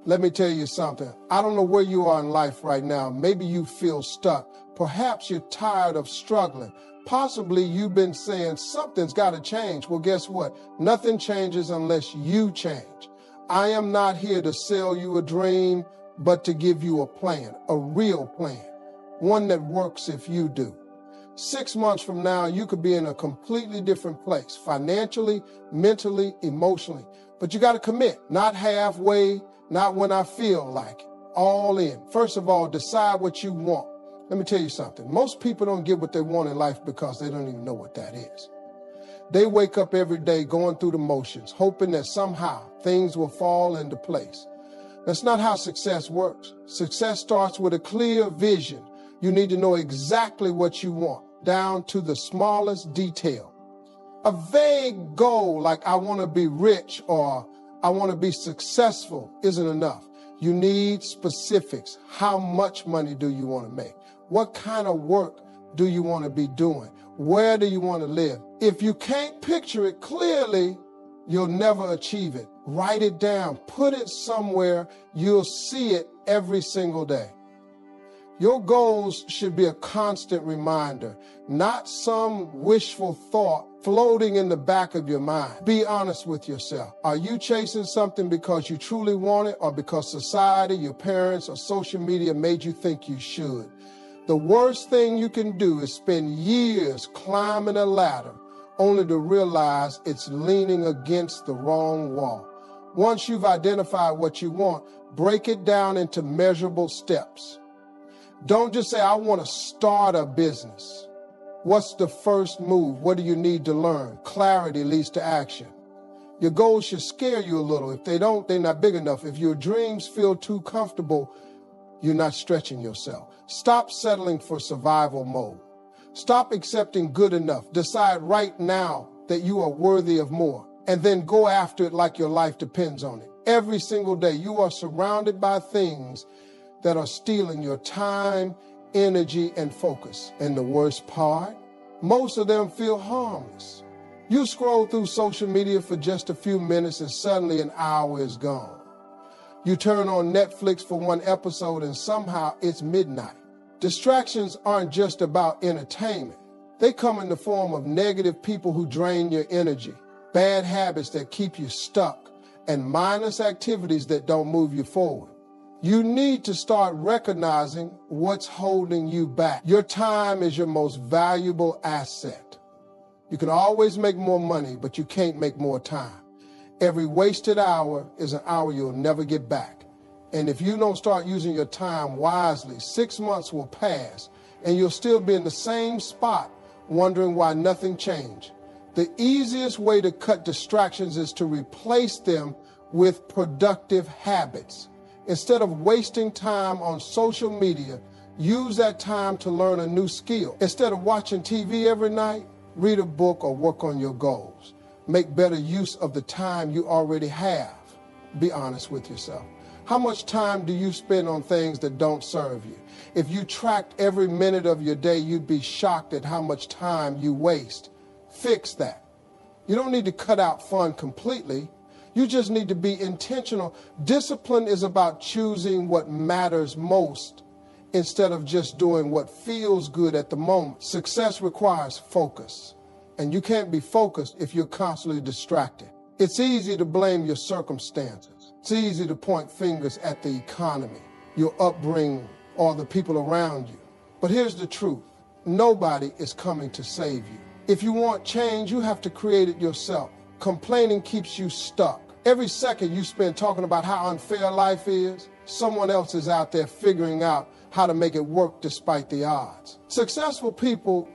Let me tell you something. I don't know where you are in life right now. Maybe you feel stuck. Perhaps you're tired of struggling. Possibly you've been saying something's got to change. Well, guess what? Nothing changes unless you change. I am not here to sell you a dream, but to give you a plan, a real plan, one that works if you do. 6 months from now, you could be in a completely different place, financially, mentally, emotionally. But you got to commit, not halfway, not when I feel like it, all in. First of all, decide what you want. Let me tell you something. Most people don't get what they want in life because they don't even know what that is. They wake up every day going through the motions, hoping that somehow things will fall into place. That's not how success works. Success starts with a clear vision. You need to know exactly what you want, down to the smallest detail. A vague goal like I want to be rich or I want to be successful isn't enough. You need specifics. How much money do you want to make? What kind of work do you want to be doing? Where do you want to live? If you can't picture it clearly, you'll never achieve it. Write it down. Put it somewhere. You'll see it every single day. Your goals should be a constant reminder, not some wishful thought floating in the back of your mind. Be honest with yourself. Are you chasing something because you truly want it or because society, your parents, or social media made you think you should? The worst thing you can do is spend years climbing a ladder only to realize it's leaning against the wrong wall. Once you've identified what you want, break it down into measurable steps. Don't just say, I want to start a business. What's the first move? What do you need to learn? Clarity leads to action. Your goals should scare you a little. If they don't, they're not big enough. If your dreams feel too comfortable, you're not stretching yourself. Stop settling for survival mode. Stop accepting good enough. Decide right now that you are worthy of more, and then go after it like your life depends on it. Every single day, you are surrounded by things that are stealing your time, energy, and focus. And the worst part, most of them feel harmless. You scroll through social media for just a few minutes and suddenly an hour is gone. You turn on Netflix for one episode and somehow it's midnight. Distractions aren't just about entertainment. They come in the form of negative people who drain your energy, bad habits that keep you stuck, and mindless activities that don't move you forward. You need to start recognizing what's holding you back. Your time is your most valuable asset. You can always make more money, but you can't make more time. Every wasted hour is an hour you'll never get back. And if you don't start using your time wisely, 6 months will pass and you'll still be in the same spot wondering why nothing changed. The easiest way to cut distractions is to replace them with productive habits. Instead of wasting time on social media, use that time to learn a new skill. Instead of watching TV every night, read a book or work on your goals. Make better use of the time you already have. Be honest with yourself. How much time do you spend on things that don't serve you? If you tracked every minute of your day, you'd be shocked at how much time you waste. Fix that. You don't need to cut out fun completely. You just need to be intentional. Discipline is about choosing what matters most instead of just doing what feels good at the moment. Success requires focus, and you can't be focused if you're constantly distracted. It's easy to blame your circumstances. It's easy to point fingers at the economy, your upbringing, or the people around you. But here's the truth. Nobody is coming to save you. If you want change, you have to create it yourself. Complaining keeps you stuck. Every second you spend talking about how unfair life is, someone else is out there figuring out how to make it work despite the odds. Successful people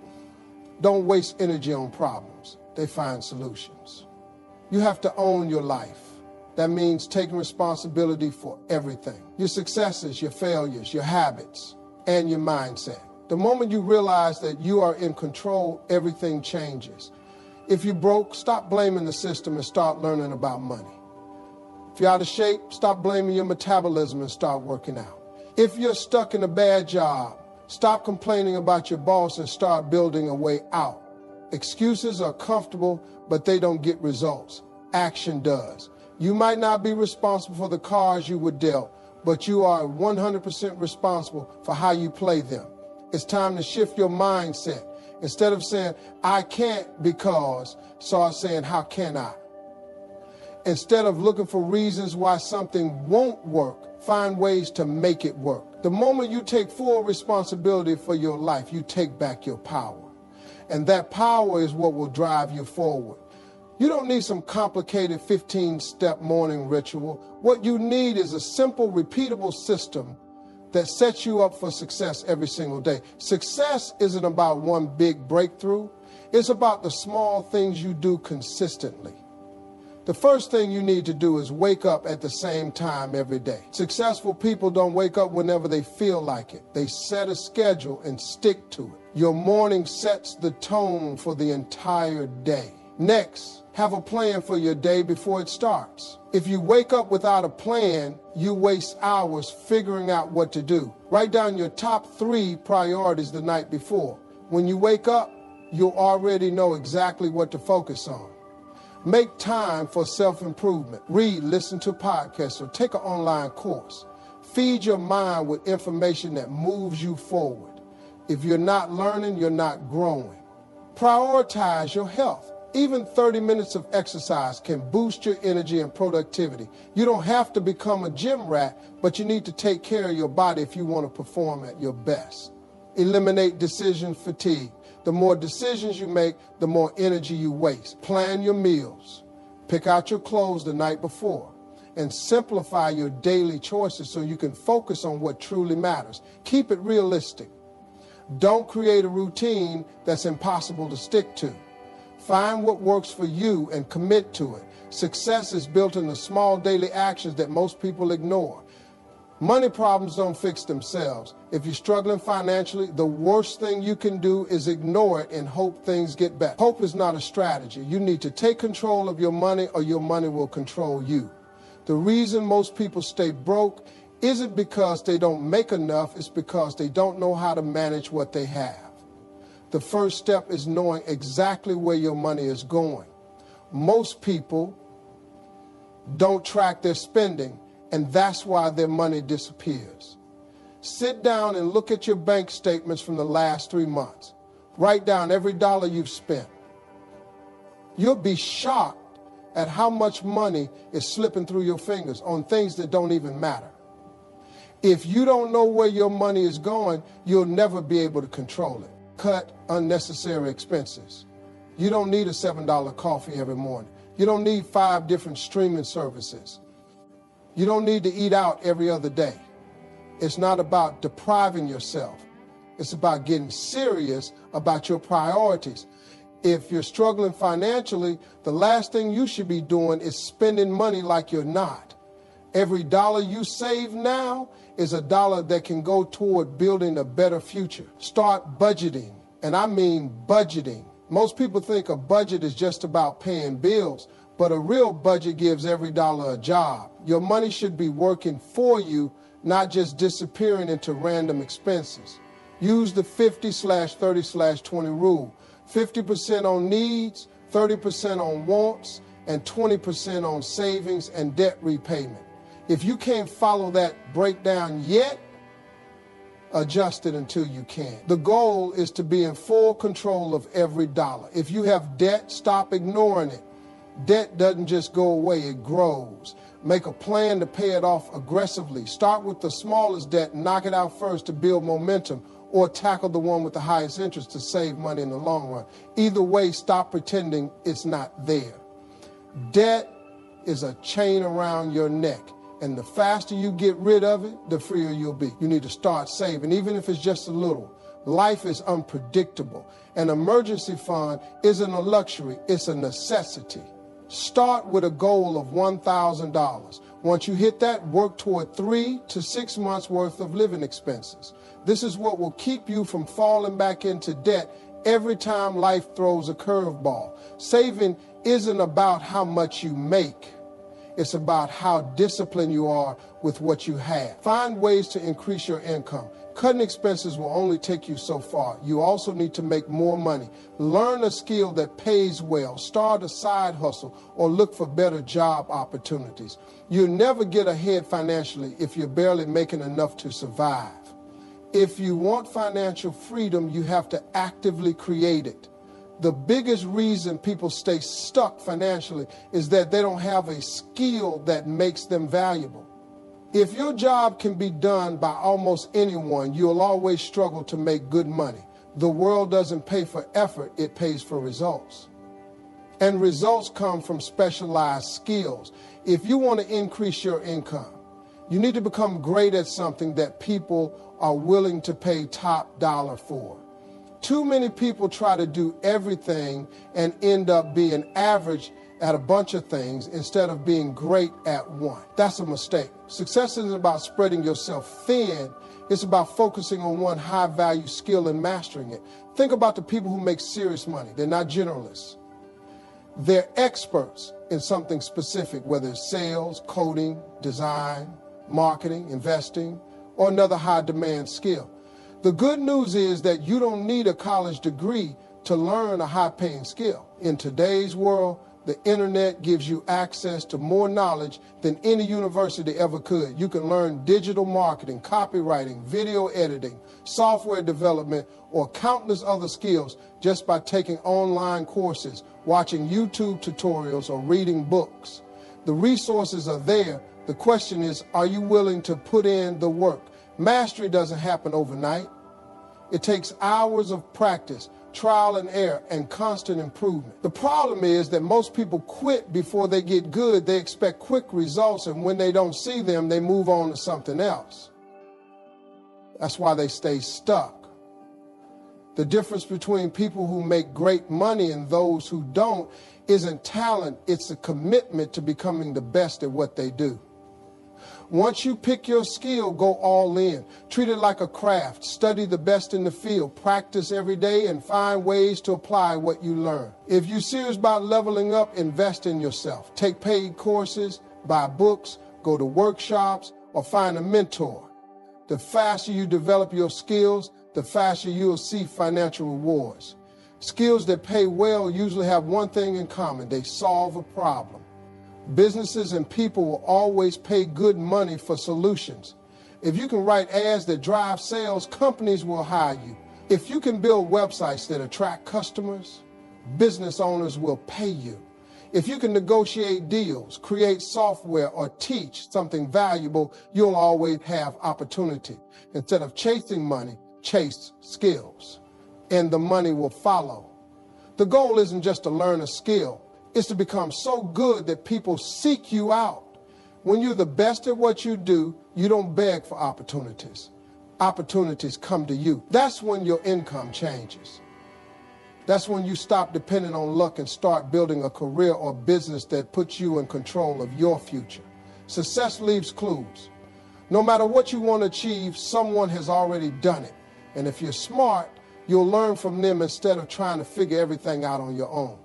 don't waste energy on problems. They find solutions. You have to own your life. That means taking responsibility for everything. Your successes, your failures, your habits, and your mindset. The moment you realize that you are in control, everything changes. If you're broke, stop blaming the system and start learning about money. If you're out of shape, stop blaming your metabolism and start working out. If you're stuck in a bad job, stop complaining about your boss and start building a way out. Excuses are comfortable, but they don't get results. Action does. You might not be responsible for the cards you were dealt, but you are 100% responsible for how you play them. It's time to shift your mindset. Instead of saying, I can't because, start saying, how can I? Instead of looking for reasons why something won't work, find ways to make it work. The moment you take full responsibility for your life, you take back your power. And that power is what will drive you forward. You don't need some complicated 15-step morning ritual. What you need is a simple, repeatable system that sets you up for success every single day. Success isn't about one big breakthrough. It's about the small things you do consistently. The first thing you need to do is wake up at the same time every day. Successful people don't wake up whenever they feel like it. They set a schedule and stick to it. Your morning sets the tone for the entire day. Next, have a plan for your day before it starts. If you wake up without a plan, you waste hours figuring out what to do. Write down your top 3 priorities the night before. When you wake up, you'll already know exactly what to focus on. Make time for self-improvement. Read, listen to podcasts, or take an online course. Feed your mind with information that moves you forward. If you're not learning, you're not growing. Prioritize your health. Even 30 minutes of exercise can boost your energy and productivity. You don't have to become a gym rat, but you need to take care of your body if you want to perform at your best. Eliminate decision fatigue. The more decisions you make, the more energy you waste. Plan your meals. Pick out your clothes the night before. And simplify your daily choices so you can focus on what truly matters. Keep it realistic. Don't create a routine that's impossible to stick to. Find what works for you and commit to it. Success is built in the small daily actions that most people ignore. Money problems don't fix themselves. If you're struggling financially, the worst thing you can do is ignore it and hope things get better. Hope is not a strategy. You need to take control of your money or your money will control you. The reason most people stay broke isn't because they don't make enough, it's because they don't know how to manage what they have. The first step is knowing exactly where your money is going. Most people don't track their spending, and that's why their money disappears. Sit down and look at your bank statements from the last 3 months. Write down every dollar you've spent. You'll be shocked at how much money is slipping through your fingers on things that don't even matter. If you don't know where your money is going, you'll never be able to control it. Cut unnecessary expenses. You don't need a $7 coffee every morning. You don't need 5 different streaming services. You don't need to eat out every other day. It's not about depriving yourself. It's about getting serious about your priorities. If you're struggling financially, the last thing you should be doing is spending money like you're not. Every dollar you save now is a dollar that can go toward building a better future. Start budgeting, and I mean budgeting. Most people think a budget is just about paying bills, but a real budget gives every dollar a job. Your money should be working for you, not just disappearing into random expenses. Use the 50/30/20 rule. 50% on needs, 30% on wants, and 20% on savings and debt repayment. If you can't follow that breakdown yet, adjust it until you can. The goal is to be in full control of every dollar. If you have debt, stop ignoring it. Debt doesn't just go away, it grows. Make a plan to pay it off aggressively. Start with the smallest debt and knock it out first to build momentum, or tackle the one with the highest interest to save money in the long run. Either way, stop pretending it's not there. Debt is a chain around your neck. And the faster you get rid of it, the freer you'll be. You need to start saving, even if it's just a little. Life is unpredictable. An emergency fund isn't a luxury, it's a necessity. Start with a goal of $1,000. Once you hit that, work toward 3 to 6 months worth of living expenses. This is what will keep you from falling back into debt every time life throws a curveball. Saving isn't about how much you make. It's about how disciplined you are with what you have. Find ways to increase your income. Cutting expenses will only take you so far. You also need to make more money. Learn a skill that pays well, start a side hustle, or look for better job opportunities. You'll never get ahead financially if you're barely making enough to survive. If you want financial freedom, you have to actively create it. The biggest reason people stay stuck financially is that they don't have a skill that makes them valuable. If your job can be done by almost anyone, you'll always struggle to make good money. The world doesn't pay for effort, it pays for results. And results come from specialized skills. If you want to increase your income, you need to become great at something that people are willing to pay top dollar for. Too many people try to do everything and end up being average at a bunch of things instead of being great at one. That's a mistake. Success isn't about spreading yourself thin. It's about focusing on one high-value skill and mastering it. Think about the people who make serious money. They're not generalists. They're experts in something specific, whether it's sales, coding, design, marketing, investing, or another high-demand skill. The good news is that you don't need a college degree to learn a high-paying skill. In today's world, the internet gives you access to more knowledge than any university ever could. You can learn digital marketing, copywriting, video editing, software development, or countless other skills just by taking online courses, watching YouTube tutorials, or reading books. The resources are there. The question is, are you willing to put in the work? Mastery doesn't happen overnight. It takes hours of practice, trial and error, and constant improvement. The problem is that most people quit before they get good. They expect quick results, and when they don't see them, they move on to something else. That's why they stay stuck. The difference between people who make great money and those who don't isn't talent, it's a commitment to becoming the best at what they do. Once you pick your skill, go all in. Treat it like a craft. Study the best in the field. Practice every day and find ways to apply what you learn. If you're serious about leveling up, invest in yourself. Take paid courses, buy books, go to workshops, or find a mentor. The faster you develop your skills, the faster you'll see financial rewards. Skills that pay well usually have one thing in common: they solve a problem. Businesses and people will always pay good money for solutions. If you can write ads that drive sales, companies will hire you. If you can build websites that attract customers, business owners will pay you. If you can negotiate deals, create software, or teach something valuable, you'll always have opportunity. Instead of chasing money, chase skills, and the money will follow. The goal isn't just to learn a skill. It's to become so good that people seek you out. When you're the best at what you do, you don't beg for opportunities. Opportunities come to you. That's when your income changes. That's when you stop depending on luck and start building a career or business that puts you in control of your future. Success leaves clues. No matter what you want to achieve, someone has already done it. And if you're smart, you'll learn from them instead of trying to figure everything out on your own.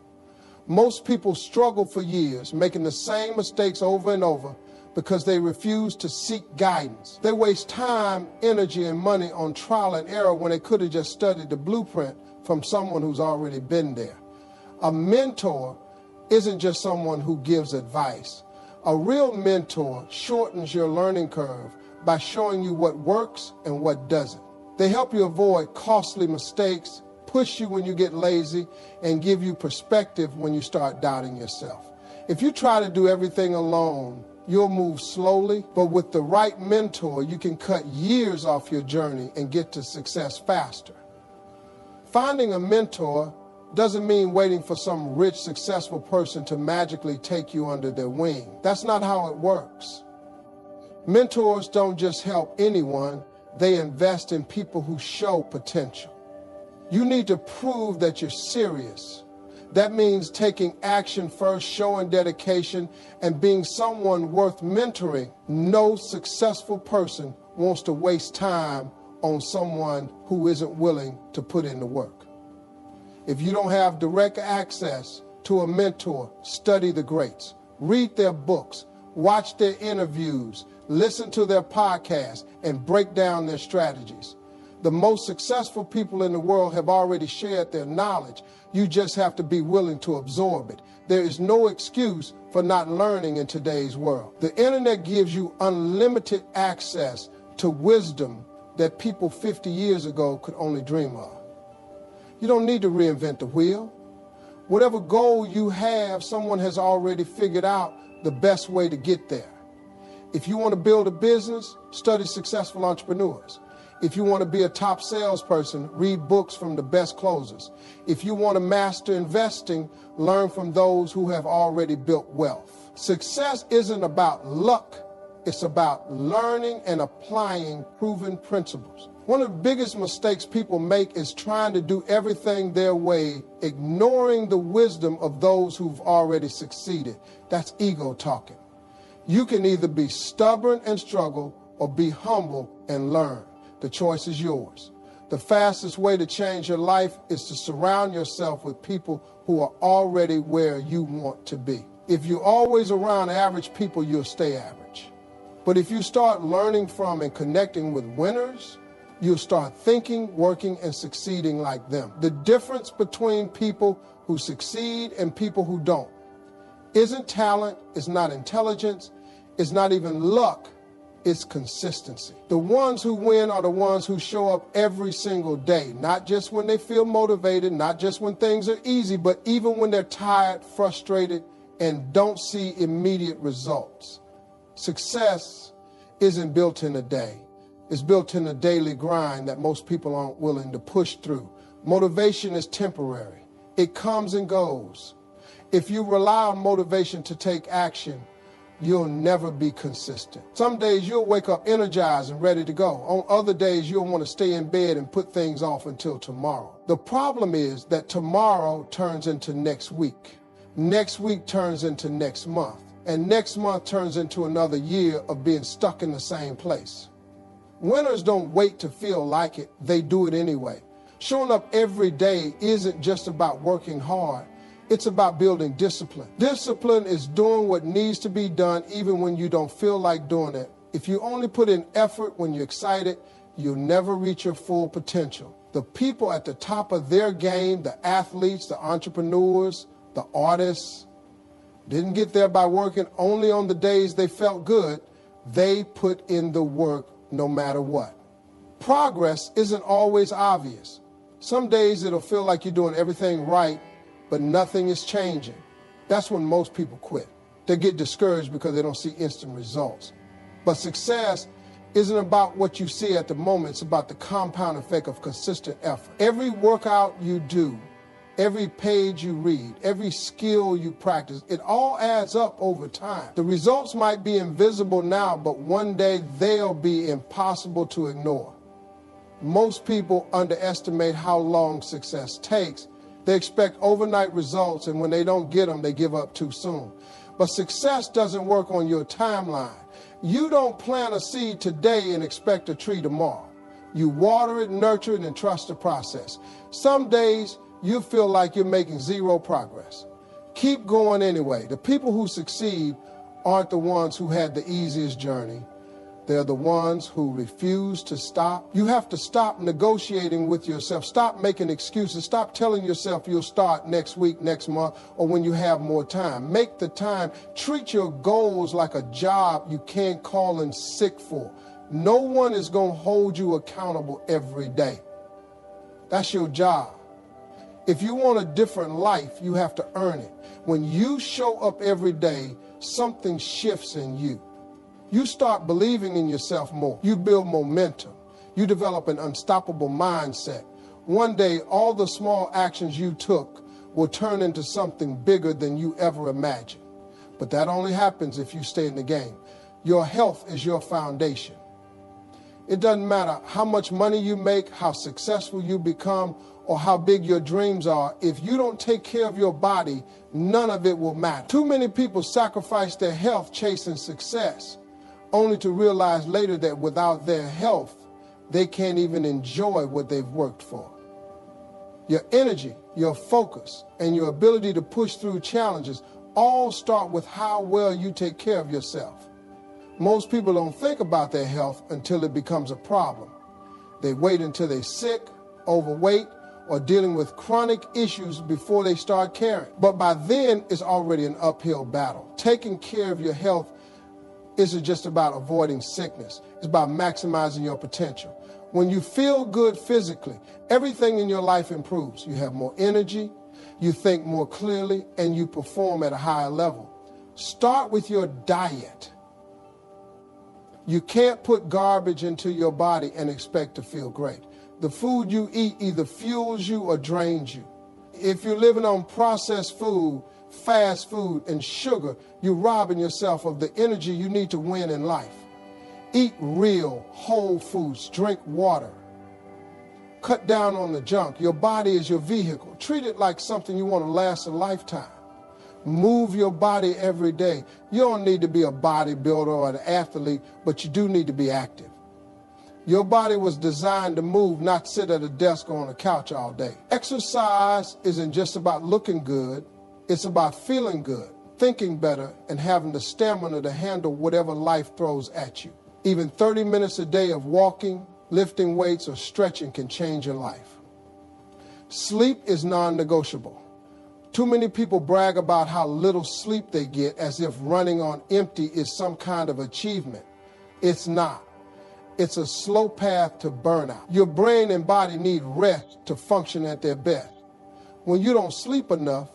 Most people struggle for years, making the same mistakes over and over because they refuse to seek guidance. They waste time, energy, and money on trial and error when they could have just studied the blueprint from someone who's already been there. A mentor isn't just someone who gives advice. A real mentor shortens your learning curve by showing you what works and what doesn't. They help you avoid costly mistakes, push you when you get lazy, and give you perspective when you start doubting yourself. If you try to do everything alone, you'll move slowly, but with the right mentor, you can cut years off your journey and get to success faster. Finding a mentor doesn't mean waiting for some rich, successful person to magically take you under their wing. That's not how it works. Mentors don't just help anyone, they invest in people who show potential. You need to prove that you're serious. That means taking action first, showing dedication, and being someone worth mentoring. No successful person wants to waste time on someone who isn't willing to put in the work. If you don't have direct access to a mentor, study the greats. Read their books, watch their interviews, listen to their podcasts, and break down their strategies. The most successful people in the world have already shared their knowledge. You just have to be willing to absorb it. There is no excuse for not learning in today's world. The internet gives you unlimited access to wisdom that people 50 years ago could only dream of. You don't need to reinvent the wheel. Whatever goal you have, someone has already figured out the best way to get there. If you want to build a business, study successful entrepreneurs. If you want to be a top salesperson, read books from the best closers. If you want to master investing, learn from those who have already built wealth. Success isn't about luck. It's about learning and applying proven principles. One of the biggest mistakes people make is trying to do everything their way, ignoring the wisdom of those who've already succeeded. That's ego talking. You can either be stubborn and struggle or be humble and learn. The choice is yours. The fastest way to change your life is to surround yourself with people who are already where you want to be. If you're always around average people, you'll stay average. But if you start learning from and connecting with winners, you'll start thinking, working, and succeeding like them. The difference between people who succeed and people who don't isn't talent, it's not intelligence, it's not even luck. It's consistency. The ones who win are the ones who show up every single day, not just when they feel motivated, not just when things are easy, but even when they're tired, frustrated, and don't see immediate results. Success isn't built in a day. It's built in a daily grind that most people aren't willing to push through. Motivation is temporary. It comes and goes. If you rely on motivation to take action, you'll never be consistent. Some days you'll wake up energized and ready to go. On other days, you'll want to stay in bed and put things off until tomorrow. The problem is that tomorrow turns into next week. Next week turns into next month. And next month turns into another year of being stuck in the same place. Winners don't wait to feel like it. They do it anyway. Showing up every day isn't just about working hard. It's about building discipline. Discipline is doing what needs to be done even when you don't feel like doing it. If you only put in effort when you're excited, you'll never reach your full potential. The people at the top of their game, the athletes, the entrepreneurs, the artists, didn't get there by working only on the days they felt good. They put in the work no matter what. Progress isn't always obvious. Some days it'll feel like you're doing everything right, but nothing is changing. That's when most people quit. They get discouraged because they don't see instant results. But success isn't about what you see at the moment. It's about the compound effect of consistent effort. Every workout you do, every page you read, every skill you practice, it all adds up over time. The results might be invisible now, but one day they'll be impossible to ignore. Most people underestimate how long success takes. They expect overnight results, and when they don't get them, they give up too soon. But success doesn't work on your timeline. You don't plant a seed today and expect a tree tomorrow. You water it, nurture it, and trust the process. Some days you feel like you're making zero progress. Keep going anyway. The people who succeed aren't the ones who had the easiest journey. They're the ones who refuse to stop. You have to stop negotiating with yourself. Stop making excuses. Stop telling yourself you'll start next week, next month, or when you have more time. Make the time. Treat your goals like a job you can't call in sick for. No one is going to hold you accountable every day. That's your job. If you want a different life, you have to earn it. When you show up every day, something shifts in you. You start believing in yourself more. You build momentum. You develop an unstoppable mindset. One day, all the small actions you took will turn into something bigger than you ever imagined. But that only happens if you stay in the game. Your health is your foundation. It doesn't matter how much money you make, how successful you become, or how big your dreams are. If you don't take care of your body, none of it will matter. Too many people sacrifice their health chasing success, only to realize later that without their health, they can't even enjoy what they've worked for. Your energy, your focus, and your ability to push through challenges all start with how well you take care of yourself. Most people don't think about their health until it becomes a problem. They wait until they're sick, overweight, or dealing with chronic issues before they start caring. But by then, it's already an uphill battle. Taking care of your health isn't just about avoiding sickness. It's about maximizing your potential. When you feel good physically, everything in your life improves. You have more energy, you think more clearly, and you perform at a higher level. Start with your diet. You can't put garbage into your body and expect to feel great. The food you eat either fuels you or drains you. If you're living on processed food, fast food, and sugar, you're robbing yourself of the energy you need to win in life. Eat real, whole foods, drink water. Cut down on the junk. Your body is your vehicle. Treat it like something you want to last a lifetime. Move your body every day. You don't need to be a bodybuilder or an athlete, but you do need to be active. Your body was designed to move, not sit at a desk or on a couch all day. Exercise isn't just about looking good. It's about feeling good, thinking better, and having the stamina to handle whatever life throws at you. Even 30 minutes a day of walking, lifting weights, or stretching can change your life. Sleep is non-negotiable. Too many people brag about how little sleep they get as if running on empty is some kind of achievement. It's not. It's a slow path to burnout. Your brain and body need rest to function at their best. When you don't sleep enough,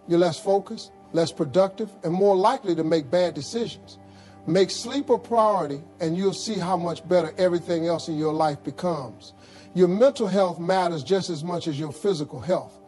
you're less focused, less productive, and more likely to make bad decisions. Make sleep a priority, and you'll see how much better everything else in your life becomes. Your mental health matters just as much as your physical health.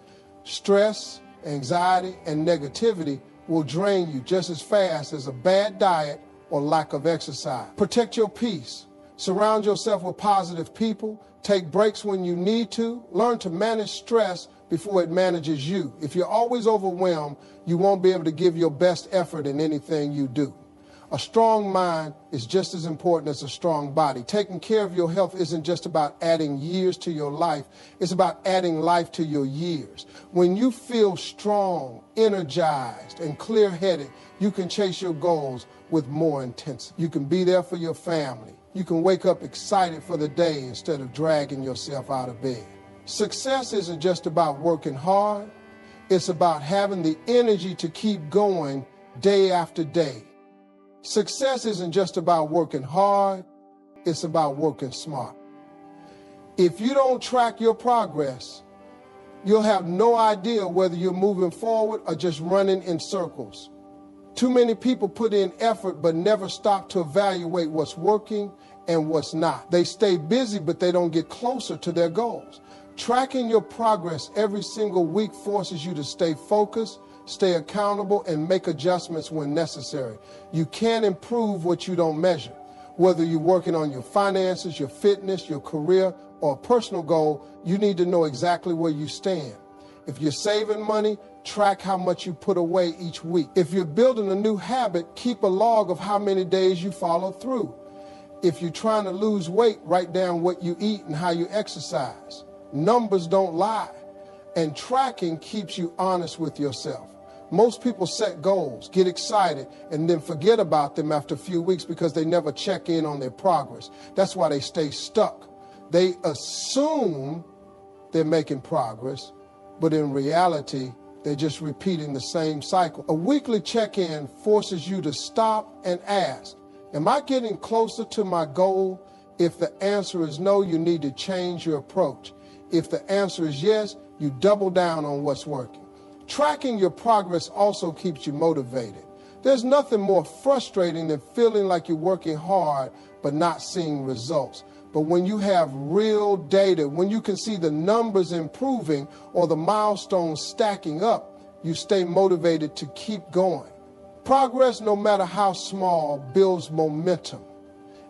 Stress, anxiety, and negativity will drain you just as fast as a bad diet or lack of exercise. Protect your peace. Surround yourself with positive people. Take breaks when you need to. Learn to manage stress before it manages you. If you're always overwhelmed, you won't be able to give your best effort in anything you do. A strong mind is just as important as a strong body. Taking care of your health isn't just about adding years to your life. It's about adding life to your years. When you feel strong, energized, and clear-headed, you can chase your goals with more intensity. You can be there for your family. You can wake up excited for the day instead of dragging yourself out of bed. Success isn't just about working hard. It's about having the energy to keep going day after day. Success isn't just about working hard. It's about working smart. If you don't track your progress, you'll have no idea whether you're moving forward or just running in circles. Too many people put in effort but never stop to evaluate what's working and what's not. They stay busy, but they don't get closer to their goals. Tracking your progress every single week forces you to stay focused, stay accountable, and make adjustments when necessary. You can't improve what you don't measure. Whether you're working on your finances, your fitness, your career, or a personal goal, you need to know exactly where you stand. If you're saving money, track how much you put away each week. If you're building a new habit, keep a log of how many days you follow through. If you're trying to lose weight, write down what you eat and how you exercise. Numbers don't lie, and tracking keeps you honest with yourself. Most people set goals, get excited, and then forget about them after a few weeks because they never check in on their progress. That's why they stay stuck. They assume they're making progress, but in reality, they're just repeating the same cycle. A weekly check-in forces you to stop and ask, am I getting closer to my goal? If the answer is no, you need to change your approach. If the answer is yes, you double down on what's working. Tracking your progress also keeps you motivated. There's nothing more frustrating than feeling like you're working hard but not seeing results. But when you have real data, when you can see the numbers improving or the milestones stacking up, you stay motivated to keep going. Progress, no matter how small, builds momentum.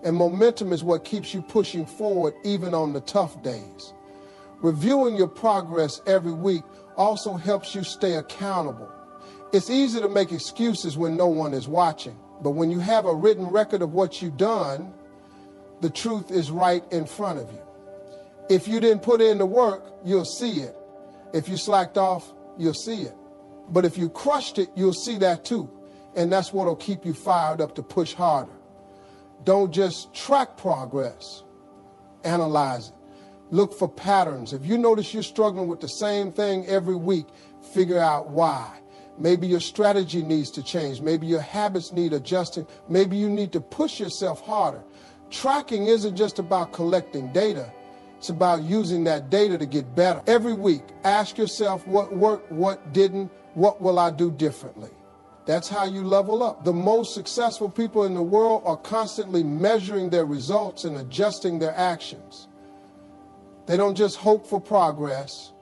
And momentum is what keeps you pushing forward even on the tough days. Reviewing your progress every week also helps you stay accountable. It's easy to make excuses when no one is watching, but when you have a written record of what you've done, the truth is right in front of you. If you didn't put in the work, you'll see it. If you slacked off, you'll see it. But if you crushed it, you'll see that too. And that's what'll keep you fired up to push harder. Don't just track progress. Analyze it. Look for patterns. If you notice you're struggling with the same thing every week, figure out why. Maybe your strategy needs to change. Maybe your habits need adjusting. Maybe you need to push yourself harder. Tracking isn't just about collecting data. It's about using that data to get better. Every week, ask yourself what worked, what didn't, what will I do differently? That's how you level up. The most successful people in the world are constantly measuring their results and adjusting their actions. They don't just hope for progress.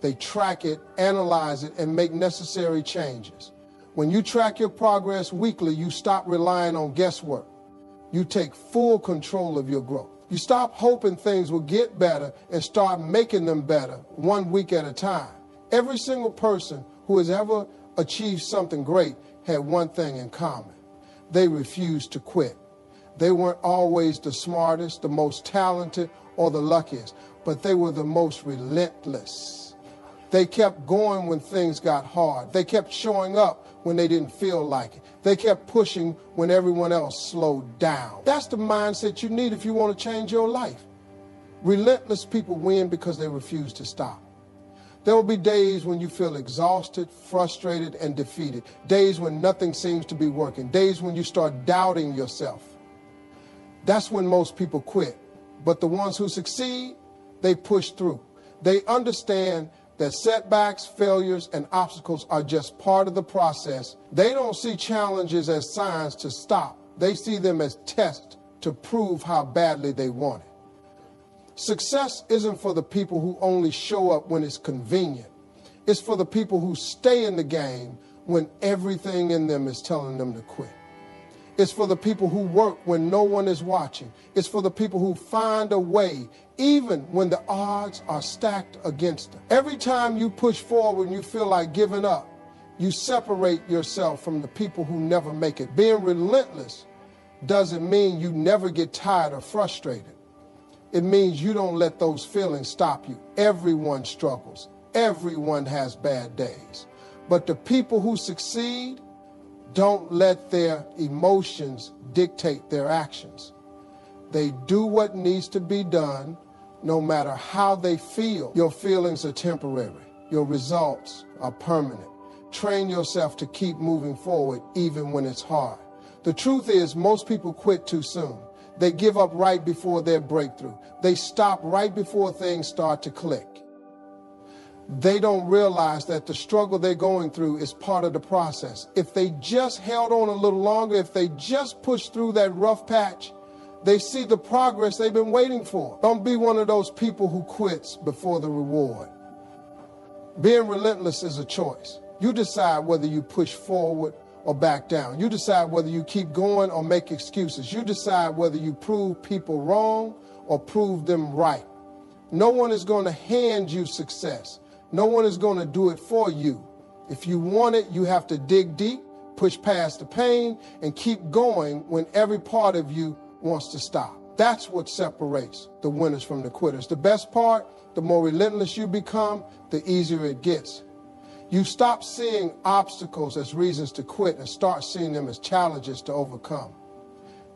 They track it, analyze it, and make necessary changes. When you track your progress weekly, you stop relying on guesswork. You take full control of your growth. You stop hoping things will get better and start making them better 1 week at a time. Every single person who has ever achieved something great had one thing in common. They refused to quit. They weren't always the smartest, the most talented, or the luckiest, but they were the most relentless. They kept going when things got hard. They kept showing up when they didn't feel like it. They kept pushing when everyone else slowed down. That's the mindset you need if you want to change your life. Relentless people win because they refuse to stop. There will be days when you feel exhausted, frustrated, and defeated. Days when nothing seems to be working. Days when you start doubting yourself. That's when most people quit. But the ones who succeed, they push through. They understand that setbacks, failures, and obstacles are just part of the process. They don't see challenges as signs to stop. They see them as tests to prove how badly they want it. Success isn't for the people who only show up when it's convenient. It's for the people who stay in the game when everything in them is telling them to quit. It's for the people who work when no one is watching. It's for the people who find a way even when the odds are stacked against them. Every time you push forward and you feel like giving up, you separate yourself from the people who never make it. Being relentless doesn't mean you never get tired or frustrated. It means you don't let those feelings stop you. Everyone struggles. Everyone has bad days. But the people who succeed don't let their emotions dictate their actions. They do what needs to be done, no matter how they feel. Your feelings are temporary. Your results are permanent. Train yourself to keep moving forward even when it's hard. The truth is, most people quit too soon. They give up right before their breakthrough. They stop right before things start to click. They don't realize that the struggle they're going through is part of the process. If they just held on a little longer, if they just pushed through that rough patch, they see the progress they've been waiting for. Don't be one of those people who quits before the reward. Being relentless is a choice. You decide whether you push forward or back down. You decide whether you keep going or make excuses. You decide whether you prove people wrong or prove them right. No one is going to hand you success. No one is going to do it for you. If you want it, you have to dig deep, push past the pain, and keep going when every part of you wants to stop. That's what separates the winners from the quitters. The best part, the more relentless you become, the easier it gets. You stop seeing obstacles as reasons to quit and start seeing them as challenges to overcome.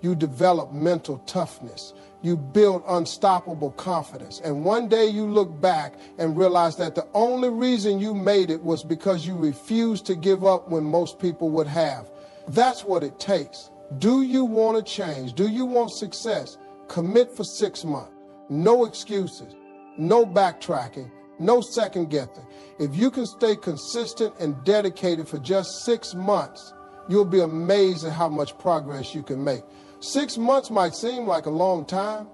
You develop mental toughness. You build unstoppable confidence. And one day you look back and realize that the only reason you made it was because you refused to give up when most people would have. That's what it takes. Do you want to change? Do you want success? Commit for 6 months. No excuses. No backtracking. No second guessing. If you can stay consistent and dedicated for just 6 months, you'll be amazed at how much progress you can make. 6 months might seem like a long time,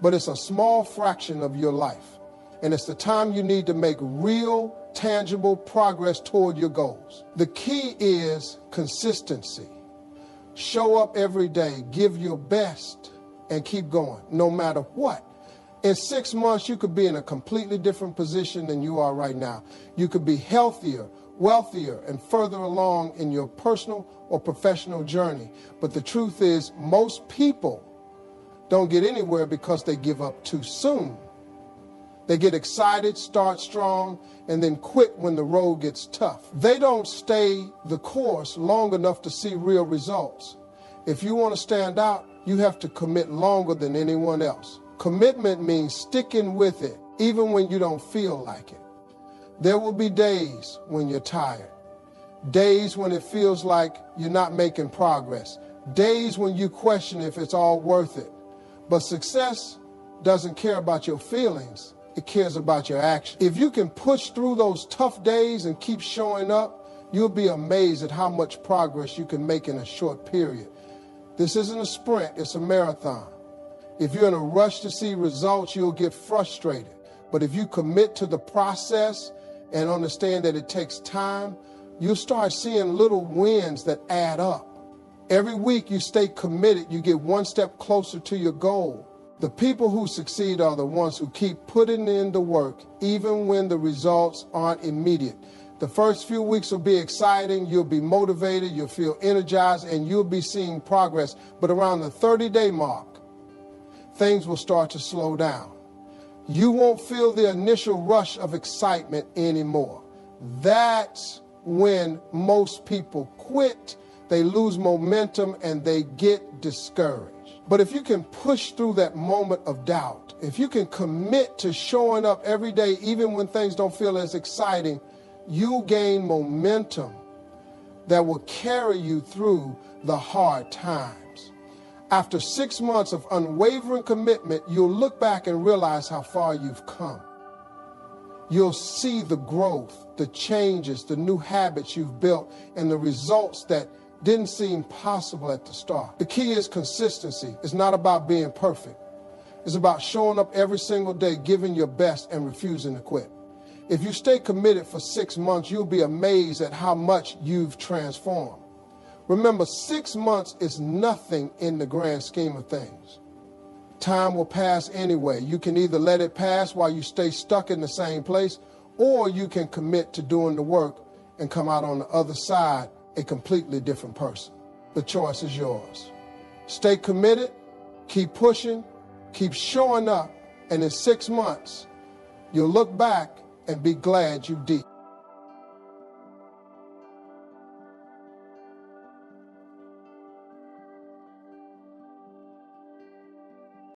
but it's a small fraction of your life. And it's the time you need to make real, tangible progress toward your goals. The key is consistency. Show up every day, give your best, and keep going, no matter what. In 6 months, you could be in a completely different position than you are right now. You could be healthier, wealthier, and further along in your personal or professional journey. But the truth is, most people don't get anywhere because they give up too soon. They get excited, start strong, and then quit when the road gets tough. They don't stay the course long enough to see real results. If you want to stand out, you have to commit longer than anyone else. Commitment means sticking with it, even when you don't feel like it. There will be days when you're tired, days when it feels like you're not making progress, days when you question if it's all worth it. But success doesn't care about your feelings, it cares about your action. If you can push through those tough days and keep showing up, you'll be amazed at how much progress you can make in a short period. This isn't a sprint, it's a marathon. If you're in a rush to see results, you'll get frustrated. But if you commit to the process and understand that it takes time, you'll start seeing little wins that add up. Every week you stay committed, you get one step closer to your goal. The people who succeed are the ones who keep putting in the work, even when the results aren't immediate. The first few weeks will be exciting, you'll be motivated, you'll feel energized, and you'll be seeing progress. But around the 30-day mark, things will start to slow down. You won't feel the initial rush of excitement anymore. That's when most people quit, they lose momentum, and they get discouraged. But if you can push through that moment of doubt, if you can commit to showing up every day, even when things don't feel as exciting, you'll gain momentum that will carry you through the hard times. After 6 months of unwavering commitment, you'll look back and realize how far you've come. You'll see the growth, the changes, the new habits you've built, and the results that didn't seem possible at the start. The key is consistency. It's not about being perfect. It's about showing up every single day, giving your best, and refusing to quit. If you stay committed for 6 months, you'll be amazed at how much you've transformed. Remember, 6 months is nothing in the grand scheme of things. Time will pass anyway. You can either let it pass while you stay stuck in the same place, or you can commit to doing the work and come out on the other side a completely different person. The choice is yours. Stay committed, keep pushing, keep showing up, and in 6 months, you'll look back and be glad you did.